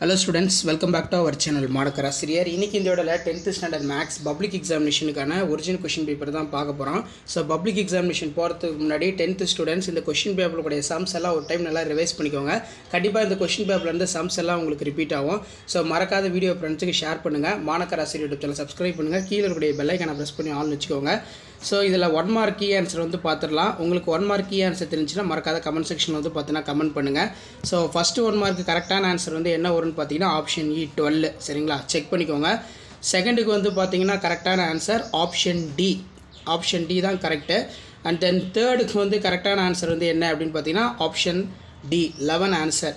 Hello students, welcome back to our channel Madakara Siriyar. இன்னைக்கு இந்த வீடியோல 10th standard maths public examinationக்கான original question paper தான் பார்க்க போறோம். So public examination போறதுக்கு முன்னாடி 10th students இந்த question paper உடைய sums எல்லாம் ஒரு டைம் நல்லா ரிவைஸ் பண்ணிக்கோங்க. கண்டிப்பா இந்த question paperல இருந்து sums எல்லாம் உங்களுக்கு ரிப்பீட் ஆகும். So மறக்காத வீடியோ ஃப்ரெண்ட்ஸ்க்கு ஷேர் பண்ணுங்க. மானக்கரா சீரியர் YouTube channel subscribe பண்ணுங்க. கீழ இருக்கக்கூடிய bell icon-ஐ press பண்ணி ஆல் வெச்சுக்கோங்க. So இதல 1 mark key answer வந்து பாத்துறலாம். உங்களுக்கு 1 mark key answer தெரிஞ்சினா மறக்காத கமெண்ட் செக்ஷன்ல வந்து பாத்தீனா கமெண்ட் பண்ணுங்க. So first 1 mark கரெக்ட்டான ஆன்சர் வந்து என்ன வரும்னு பாத்தீங்கன்னா ஆப்ஷன் E 12 சரிங்களா செக் பண்ணிக்கோங்க. செகண்டுக்கு வந்து பாத்தீங்கன்னா கரெக்ட்டான answer option D. Option D தான் கரெக்ட். and then தேர்டுக்கு வந்து கரெக்ட்டான ஆன்சர் வந்து என்ன அப்படினு பாத்தீங்கன்னா ஆப்ஷன் D 11 ஆன்சர்.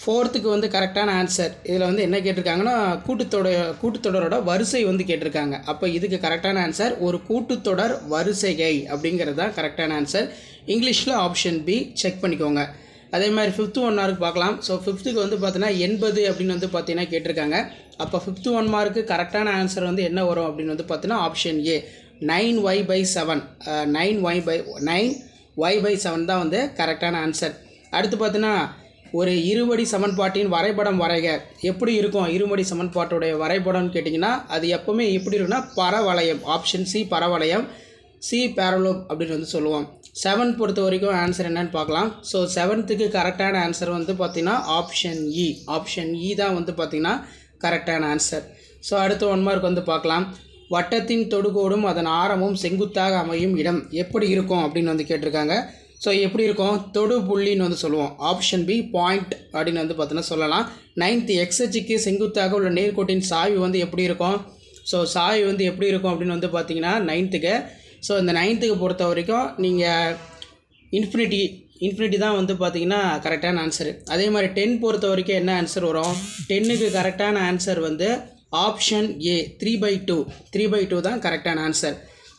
ஃபோர்த்துக்கு வந்து கரெக்ட்டான ஆன்சர் இதில் வந்து என்ன கேட்டிருக்காங்கன்னா கூட்டுத்தொடரோட வரிசை வந்து கேட்டிருக்காங்க. அப்போ இதுக்கு கரெக்டான ஆன்சர் ஒரு கூட்டுத்தொடர் வரிசைகை அப்படிங்கிறது தான் கரெக்டான ஆன்சர். இங்கிலீஷில் ஆப்ஷன் பி செக் பண்ணிக்கோங்க. அதே மாதிரி ஃபிஃப்த்து 1 மார்க் பார்க்கலாம். ஸோ ஃபிஃப்த்துக்கு வந்து பார்த்தீங்கன்னா 80 அப்படின்னு வந்து பார்த்தீங்கன்னா கேட்டிருக்காங்க. அப்போ ஃபிஃப்த்து 1 மார்க்கு கரெக்டான ஆன்சர் வந்து என்ன வரும் அப்படின்னு வந்து பார்த்தீங்கன்னா ஆப்ஷன் ஏ 9y/7 9y/7 தான் வந்து கரெக்டான ஆன்சர். அடுத்து பார்த்தீங்கன்னா ஒரு இருபடி சமன்பாட்டின் வரைபடம் வரைக எப்படி இருக்கும்? இருபடி சமன்பாட்டோட வரைபடம்னு கேட்டிங்கன்னா அது எப்பவுமே எப்படி இருக்குன்னா பரவளையம். ஆப்ஷன் சி பரவளையம், சி பேரலோப் அப்படின்னு வந்து சொல்லுவோம். 7 பொறுத்த வரைக்கும் ஆன்சர் என்னன்னு பார்க்கலாம். ஸோ 7த்துக்கு கரெக்டான ஆன்சர் வந்து பார்த்தீங்கன்னா ஆப்ஷன் இ. ஆப்ஷன் இ தான் வந்து பார்த்தீங்கன்னா கரெக்டான ஆன்சர். ஸோ அடுத்து 1 மார்க் வந்து பார்க்கலாம். வட்டத்தின் தொடுகோடும் அதன் ஆரமும் செங்குத்தாக அமையும் இடம் எப்படி இருக்கும் அப்படின்னு வந்து கேட்டிருக்காங்க. ஸோ எப்படி இருக்கும்? தொடு புள்ளின்னு வந்து சொல்லுவோம். ஆப்ஷன் பி பாயிண்ட் அப்படின்னு வந்து பார்த்தீங்கன்னா சொல்லலாம். 9th எக்ஸச்சுக்கு செங்குத்தாக உள்ள நேர்கோட்டின் சாய்வு வந்து எப்படி இருக்கும்? ஸோ சாய்வு வந்து எப்படி இருக்கும் அப்படின்னு வந்து பார்த்தீங்கன்னா 9த்துக்கு. ஸோ இந்த 9த்துக்கு பொறுத்த வரைக்கும் நீங்கள் இன்ஃபினிட்டி தான் வந்து பார்த்தீங்கன்னா கரெக்டான ஆன்சரு. அதே மாதிரி 10 பொறுத்த வரைக்கும் என்ன ஆன்சர் வரும்? 10க்கு கரெக்டான ஆன்சர் வந்து ஆப்ஷன் ஏ 3/2 தான் கரெக்டான ஆன்சர்.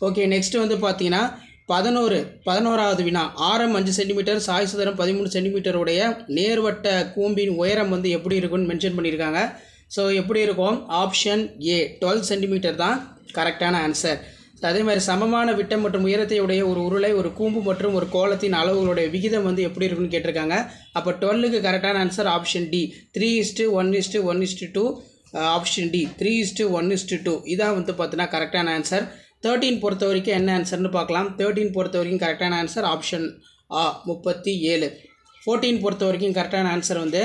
ஓகே நெக்ஸ்ட் வந்து பார்த்தீங்கன்னா 11வது வினா ஆரம் 5 சென்டிமீட்டர் சாய் சுதரம் 13 சென்டிமீட்டர் உடைய நேர்வட்ட கூம்பின் உயரம் வந்து எப்படி இருக்குன்னு மென்ஷன் பண்ணியிருக்காங்க. ஸோ எப்படி இருக்கும்? ஆப்ஷன் ஏ 12 சென்டிமீட்டர் தான் கரெக்டான ஆன்சர். அதே மாதிரி சமமான விட்டம் மற்றும் உயரத்தை உடைய ஒரு உருளை ஒரு கூம்பு மற்றும் ஒரு கோலத்தின் அளவுகளுடைய விகிதம் வந்து எப்படி இருக்குன்னு கேட்டிருக்காங்க. அப்போ 12க்கு கரெக்டான answer option D 3:1:1:2. Option D 3:1:2 இதான் வந்து பார்த்தீங்கன்னா கரெக்டான ஆன்சர். 13 பொறுத்த வரைக்கும் என்ன ஆன்சர்னு பார்க்கலாம். 13 பொறுத்த வரைக்கும் கரெக்டான ஆன்சர் ஆப்ஷன் ஆ 37. 14 பொறுத்த வரைக்கும் கரெக்டான ஆன்சர் வந்து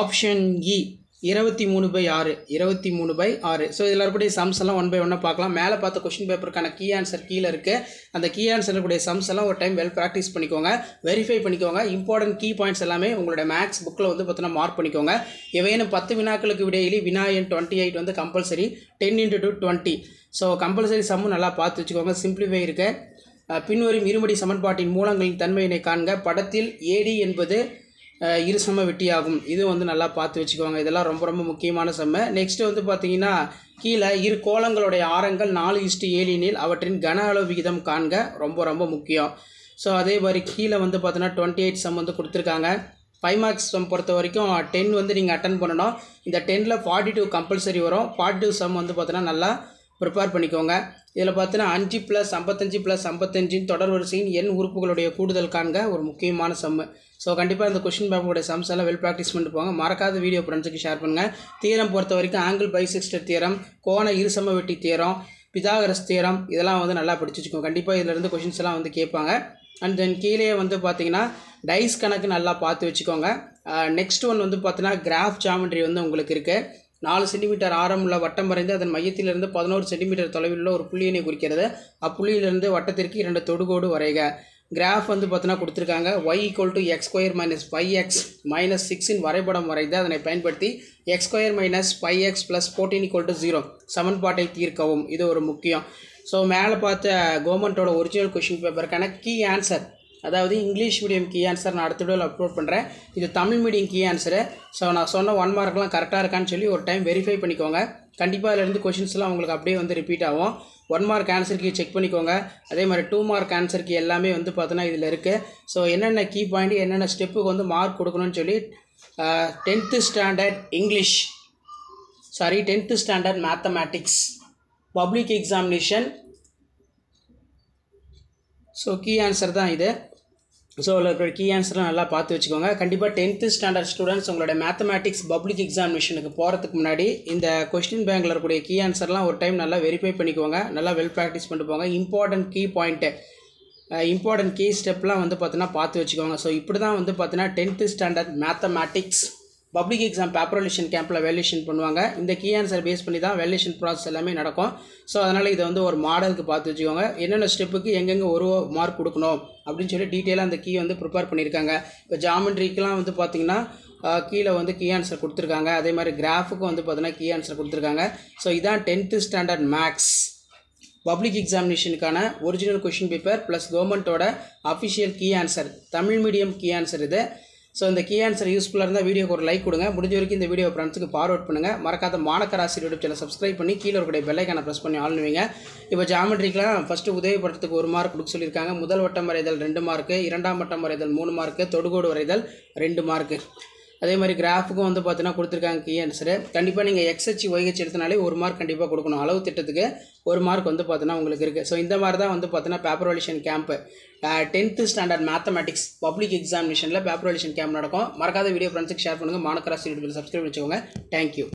ஆப்ஷன் இ 23/6. ஸோ இதில் இருக்கக்கூடிய சம்ஸ் எல்லாம் 1 by 1 பார்க்கலாம். மேலே பார்த்த கொஸ்டின் பேப்பருக்கான கீ ஆன்சர் கீழே இருக்குது. அந்த கீ ஆன்சர் இருக்கக்கூடிய சம்ஸ் எல்லாம் ஒரு டைம் வெல் ப்ராக்டிஸ் பண்ணிக்கோங்க, வெரிஃபை பண்ணிக்கோங்க. இம்பார்ட்டன்ட் கீ பாயிண்ட்ஸ் எல்லாமே உங்களோட மேக்ஸ் புக்கில் வந்து பார்த்தீங்கன்னா மார்க் பண்ணிக்கோங்க. ஏவேனும் 10 வினாக்களுக்கு விடையிலி வினா எண் 28 வந்து கம்பல்சரி 10x20. ஸோ கம்பல்சரி சம்மும் நல்லா பார்த்து வச்சுக்கோங்க. சிம்பிளிஃபை இருக்க பின்வரும் இருபடி சமன்பாட்டின் மூலங்களின் தன்மையினை காண்க. படத்தில் ஏடி என்பது இருசம வெட்டியாகும். இது வந்து நல்லா பார்த்து வச்சுக்கோங்க. இதெல்லாம் ரொம்ப ரொம்ப முக்கியமான சம்ம. நெக்ஸ்ட்டு வந்து பார்த்தீங்கன்னா கீழே இரு கோலங்களுடைய ஆரங்கள் 4:7 எனில் அவற்றின் கன அளவு விகிதம் காண்க. ரொம்ப ரொம்ப முக்கியம். ஸோ அதே மாதிரி கீழே வந்து பார்த்தீங்கன்னா 28 சம் வந்து கொடுத்துருக்காங்க. 5 மார்க்ஸ் சம் பொறுத்த வரைக்கும் 10 வந்து நீங்கள் அட்டன் பண்ணணும். இந்த 10ல் 42 கம்பல்சரி வரும். 42 சம் வந்து பார்த்தீங்கன்னா நல்லா ப்ரிப்பேர் பண்ணிக்கோங்க. இதில் பார்த்தீங்கன்னா 5 + 55 + 55 தொடர் வரிசையின் எண் உறுப்புகளுடைய கூடுதல் காண்க ஒரு முக்கியமான சம்மு. ஸோ கண்டிப்பாக இந்த கொஸ்டின் பேப்பருடைய சம்ஸ் எல்லாம் வெல் ப்ராக்டிஸ் பண்ணிட்டு போங்க. மறக்காத வீடியோ ஃப்ரெண்ட்ஸுக்கு ஷேர் பண்ணுங்கள். தியரம் பொறுத்த வரைக்கும் ஆங்கிள் பைசெக்டர் தியரம், கோண இருசம வெட்டி தியரம், பிதாகரஸ் தியரம் இதெல்லாம் வந்து நல்லா படிச்சு வச்சுக்கோங்க. கண்டிப்பாக இதிலிருந்து கொஷின்ஸ் எல்லாம் வந்து கேட்பாங்க. அண்ட் தென் கீழே வந்து பார்த்தீங்கன்னா டைஸ் கணக்கு நல்லா பார்த்து வச்சுக்கோங்க. நெக்ஸ்ட் ஒன் வந்து பார்த்தீங்கன்னா கிராஃப் ஜாமெட்ரி வந்து உங்களுக்கு இருக்குது. 4 சென்டிமீட்டர் ஆரம் உள்ள வட்டம் வரைந்து அதன் மையத்திலிருந்து 11 சென்டிமீட்டர் தொலைவில் உள்ள ஒரு புள்ளியினை குறிக்கிறது. அப்புள்ளியிலிருந்து வட்டத்திற்கு 2 தொடுகோடு வரைக. கிராஃப் வந்து பார்த்தீங்கன்னா கொடுத்துருக்காங்க. y = x² - 5x - 6 வரைபடம் வரைந்து அதனை பயன்படுத்தி x² - 5x + 14 = 0 சமன்பாட்டை தீர்க்கவும். இது ஒரு முக்கியம். ஸோ மேலே பார்த்த கவர்மெண்ட்டோட ஒரிஜினல் கொஷின் பேப்பருக்கான கீ ஆன்சர், அதாவது இங்கிலீஷ் மீடியம் கீ ஆன்சர் நான் அடுத்த வீடியோவில் அப்லோட் பண்ணுறேன். இது Tamil medium key answer. So நான் சொன்ன 1 மார்க்லாம் கரெக்டாக இருக்கான்னு சொல்லி ஒரு டைம் வெரிஃபை பண்ணிக்கோங்க. கண்டிப்பாக அதிலேருந்து கொஷின்ஸ்லாம் உங்களுக்கு அப்படியே வந்து ரிப்பீட் ஆகும். 1 மார்க் ஆன்சர் கீ செக் பண்ணிக்கோங்க. அதே மாதிரி 2 மார்க் ஆன்சர் கீ எல்லாமே வந்து பார்த்தோன்னா இதில் இருக்குது. ஸோ என்னென்ன கீ பாயிண்ட் என்னென்ன ஸ்டெப்புக்கு வந்து மார்க் கொடுக்கணும்னு சொல்லி 10th standard English 10th standard mathematics public examination. So key answer தான் இது. ஸோ அதில் இருக்கிற கீ ஆன்சர்லாம் நல்லா பார்த்து வச்சுக்கோங்க. கண்டிப்பாக 10th ஸ்டாண்டர்ட் ஸ்டூடெண்ட்ஸ் உங்களோட மேத்தமேட்டிக்ஸ் பப்ளிக் எக்ஸாமினேஷனுக்கு போகிறதுக்கு முன்னாடி இந்த கொஸ்டின் பேங்கில் இருக்கக்கூடிய கீ ஆன்சர்லாம் ஒரு டைம் நல்லா வெரிஃபை பண்ணிக்கோங்க. நல்லா வெல் ப்ராக்டிஸ் பண்ணிட்டு போங்க. Important key point, important key ஸ்டெப்லாம் வந்து பார்த்தீங்கன்னா பார்த்து வச்சுக்கோங்க. ஸோ இப்படி தான் வந்து பார்த்தீங்கன்னா 10th standard mathematics public exam பேப்பரலேஷன் கேம்பில் வேல்யூஷன் பண்ணுவாங்க. இந்த கீ ஆன்சர் பேஸ் பண்ணி தான் வேல்யூஷன் ப்ராசஸ் எல்லாமே நடக்கும். ஸோ அதனால் இதை வந்து ஒரு மாடலுக்கு பார்த்து வச்சுக்கோங்க. என்னென்ன ஸ்டெப்புக்கு எங்கெங்கே ஒரு மார்க் கொடுக்கணும் அப்படின்னு சொல்லி டீட்டெயிலாக அந்த கீ வந்து ப்ரிப்பேர் பண்ணியிருக்காங்க. இப்போ ஜாமெண்ட்ரிக்கெலாம் வந்து பார்த்திங்கன்னா கீழே வந்து கீ ஆன்சர் கொடுத்துருக்காங்க. அதே மாதிரி கிராஃபுக்கும் வந்து பார்த்தீங்கன்னா கீ ஆன்சர் கொடுத்துருக்காங்க. ஸோ இதான் 10th ஸ்டாண்டர்ட் மேக்ஸ் பப்ளிக் எக்ஸாமினேஷனுக்கான ஒரிஜினல் கொஷின் பேப்பர் ப்ளஸ் கவர்மெண்ட்டோட official key answer, Tamil medium key answer இது. ஸோ இந்த கீ ஆன்சர் யூஸ்ஃபுல்லாக இருந்தால் வீடியோக்கு ஒரு லைக் கொடுங்க. முடிஞ்ச வரைக்கும் இந்த வீடியோ ஃப்ரெண்ட்ஸுக்கு ஃபார்வர்ட் பண்ணுங்கள். மறக்காத மாணக்கராசி யூடியூப் சேனல் சப்ஸ்கிரைப் பண்ணி கீழே இருக்கக்கூடிய பெல் ஐக்கானை ப்ரெஸ் பண்ணி ஆளுவீங்க. இப்போ ஜாமெட்ரிக்கெலாம் ஃபஸ்ட்டு உதவிப்படுறதுக்கு 1 மார்க் கொடுக்க சொல்லியிருக்காங்க. முதல் வட்டம் வரைதல் 2 மார்க்கு, இரண்டாம் வட்டம் வரைதல் 3 மார்க்கு, தொடுகோடு வரைதல் 2 மார்க்கு. அதே மாதிரி கிராஃபுக்கும் வந்து பார்த்தீங்கன்னா கொடுத்துருக்காங்க கீ ஆன்சரு. கண்டிப்பாக நீங்கள் XH YH எடுத்தனாலே 1 மார்க் கண்டிப்பாக கொடுக்கணும். அளவு திட்டத்துக்கு 1 மார்க் வந்து பார்த்தீங்கன்னா உங்களுக்கு இருக்குது. ஸோ இந்த மாதிரி தான் வந்து பார்த்தீங்கன்னா paper valuation camp 10th standard mathematics public எக்ஸாமினேஷனில் பேப்பர் வேல்யூஷன் கேம்ப் நடக்கும். மறக்காத வீடியோ ஃப்ரெண்ட்ஸுக்கு ஷேர் பண்ணுங்கள். மாணக்கராசி யூடியூபில் சப்ஸ்கிரைப் வச்சுக்கோங்க. தேங்க்யூ.